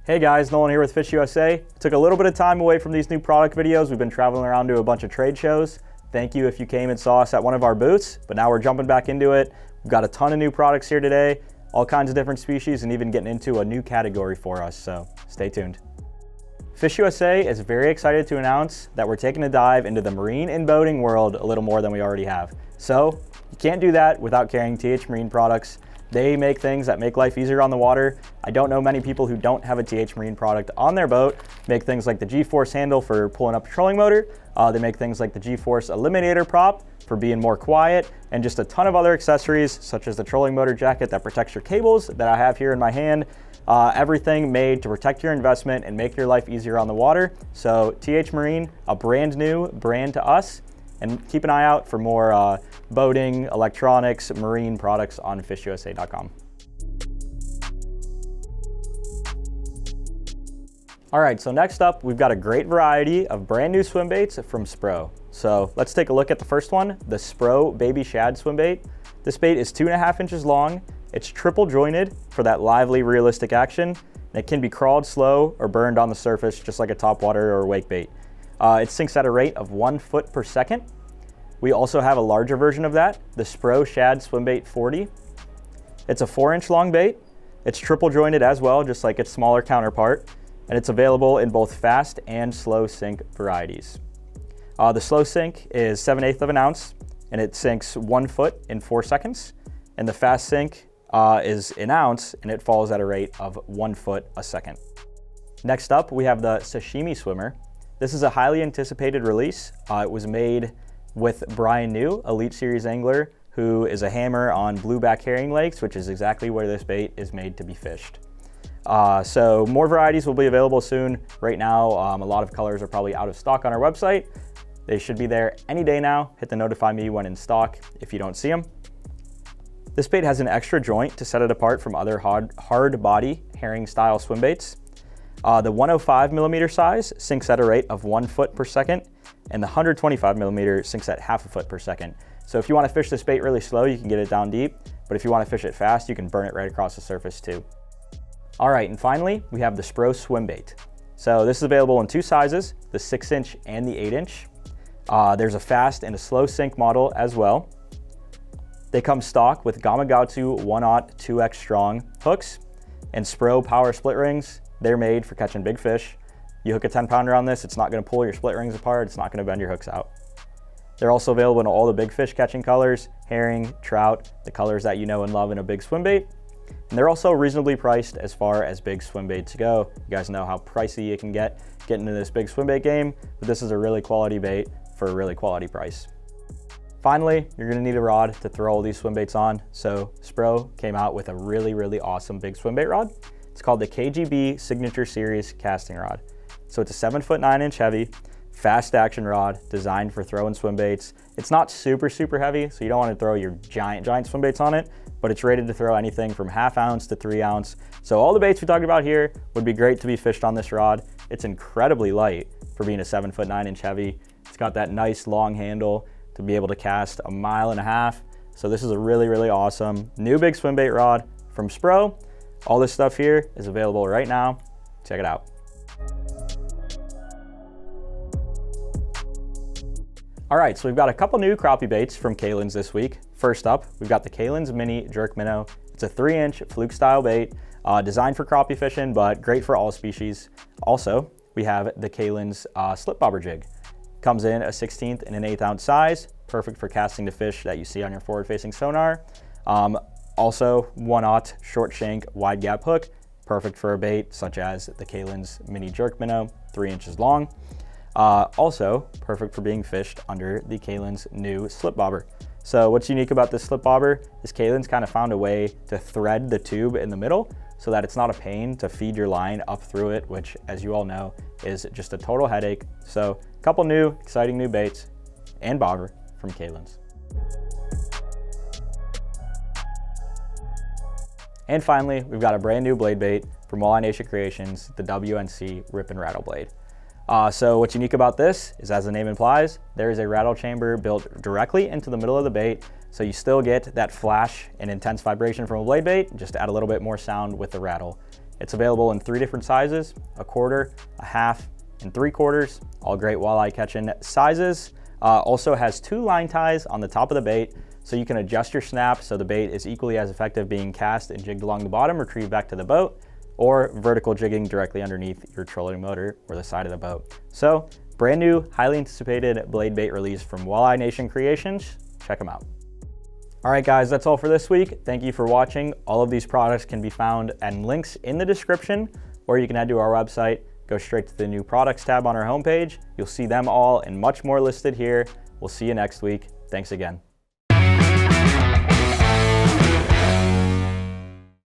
Hey guys, Nolan here with FishUSA. Took a little bit of time away from these new product videos. We've been traveling around to a bunch of trade shows. Thank you if you came and saw us at one of our booths, but now we're jumping back into it. We've got a ton of new products here today, all kinds of different species, and even getting into a new category for us, so stay tuned. FishUSA is very excited to announce that we're taking a dive into the marine and boating world a little more than we already have. So you can't do that without carrying TH Marine products. They make things that make life easier on the water. I don't know many people who don't have a TH Marine product on their boat. Make things like the G-Force handle for pulling up a trolling motor. They make things like the G-Force Eliminator prop for being more quiet, and just a ton of other accessories such as the trolling motor jacket that protects your cables that I have here in my hand. Everything made to protect your investment and make your life easier on the water. So TH Marine, a brand new brand to us. And keep an eye out for more boating, electronics, marine products on fishusa.com. All right, so next up, we've got a great variety of brand new swim baits from SPRO. So let's take a look at the first one, the SPRO Baby Shad swim bait. This bait is 2.5 inches long. It's triple jointed for that lively, realistic action. And it can be crawled slow or burned on the surface, just like a topwater or wake bait. It sinks at a rate of 1 foot per second. We also have a larger version of that, the SPRO Shad Swimbait 40. It's a 4-inch long bait. It's triple jointed as well, just like its smaller counterpart. And it's available in both fast and slow sink varieties. The slow sink is 7/8 of an ounce, and it sinks 1 foot in 4 seconds. And the fast sink is an ounce, and it falls at a rate of 1 foot a second. Next up, we have the Sashimmy swimmer. This is a highly anticipated release. It was made with Brian New, Elite Series angler, who is a hammer on blueback herring lakes, which is exactly where this bait is made to be fished. So more varieties will be available soon. Right now, a lot of colors are probably out of stock on our website. They should be there any day now. Hit the notify me when in stock if you don't see them. This bait has an extra joint to set it apart from other hard body herring style swim baits. The 105 millimeter size sinks at a rate of 1 foot per second, and the 125 millimeter sinks at half a foot per second. So if you want to fish this bait really slow, you can get it down deep, but if you want to fish it fast, you can burn it right across the surface too. All right, and finally, we have the SPRO Swimbait. So this is available in 2 sizes, the 6-inch and the 8-inch. There's a fast and a slow sink model as well. They come stock with Gamakatsu 1/0 2X strong hooks and SPRO power split rings. They're made for catching big fish. You hook a 10-pounder on this, it's not gonna pull your split rings apart, it's not gonna bend your hooks out. They're also available in all the big fish catching colors, herring, trout, the colors that you know and love in a big swim bait. And they're also reasonably priced as far as big swim baits go. You guys know how pricey you can get into this big swim bait game, but this is a really quality bait for a really quality price. Finally, you're gonna need a rod to throw all these swim baits on. So SPRO came out with a really awesome big swim bait rod. It's called the KGB Signature Series casting rod. So it's a 7'9" heavy, fast action rod designed for throwing swim baits. It's not super heavy, so you don't want to throw your giant swim baits on it, but it's rated to throw anything from 1/2 ounce to 3 ounce. So all the baits we talked about here would be great to be fished on this rod. It's incredibly light for being a 7'9" heavy. It's got that nice long handle to be able to cast 1.5 miles. So this is a really awesome new big swim bait rod from SPRO. All this stuff here is available right now. Check it out. All right, so we've got a couple new crappie baits from Kalin's this week. First up, we've got the Kalin's Mini Jerk Minnow. It's a 3-inch fluke style bait, designed for crappie fishing, but great for all species. Also, we have the Kalin's slip bobber jig. Comes in a 1/16 and an 1/8 ounce size, perfect for casting the fish that you see on your forward facing sonar. Also 1/0 short shank wide gap hook, perfect for a bait such as the Kalin's Mini Jerk Minnow, 3 inches long. Also perfect for being fished under the Kalin's new slip bobber. So what's unique about this slip bobber is Kalin's kind of found a way to thread the tube in the middle so that it's not a pain to feed your line up through it, which, as you all know, is just a total headache. So a couple new exciting new baits and bobber from Kalin's. And finally, we've got a brand new blade bait from Walleye Nation Creations, the WNC Rip-N-Rattle blade. So what's unique about this is, as the name implies, there is a rattle chamber built directly into the middle of the bait, so you still get that flash and intense vibration from a blade bait, just add a little bit more sound with the rattle. It's available in 3 different sizes, a quarter, a half, and 3/4, all great walleye catching sizes. Also has 2 line ties on the top of the bait, so you can adjust your snap so the bait is equally as effective being cast and jigged along the bottom, retrieved back to the boat, or vertical jigging directly underneath your trolling motor or the side of the boat. So, brand new, highly anticipated blade bait release from Walleye Nation Creations. Check them out. All right, guys, that's all for this week. Thank you for watching. All of these products can be found and links in the description, or you can head to our website, go straight to the new products tab on our homepage. You'll see them all and much more listed here. We'll see you next week. Thanks again.